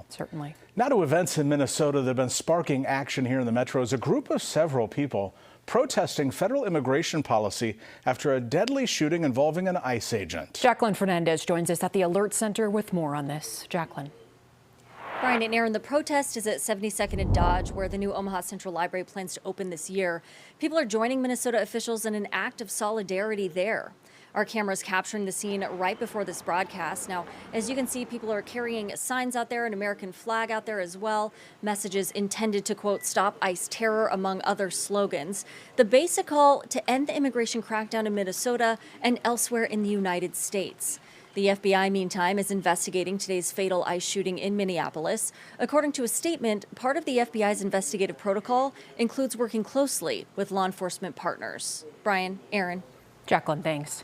Certainly. Now to events in Minnesota that have been sparking action here in the metro. As a group of several people protesting federal immigration policy after a deadly shooting involving an ICE agent. Jacqueline Fernandez joins us at the Alert Center with more on this. Jacqueline. Brian and Aaron, the protest is at 72nd and Dodge, where the new Omaha Central Library plans to open this year. People are joining Minnesota officials in an act of solidarity there. Our camera's capturing the scene right before this broadcast. Now, as you can see, people are carrying signs out there, an American flag out there as well, messages intended to, quote, stop ICE terror, among other slogans. The basic call to end the immigration crackdown in Minnesota and elsewhere in the United States. The FBI, meantime, is investigating today's fatal ICE shooting in Minneapolis. According to a statement, part of the FBI's investigative protocol includes working closely with law enforcement partners. Brian, Aaron. Jacqueline, thanks.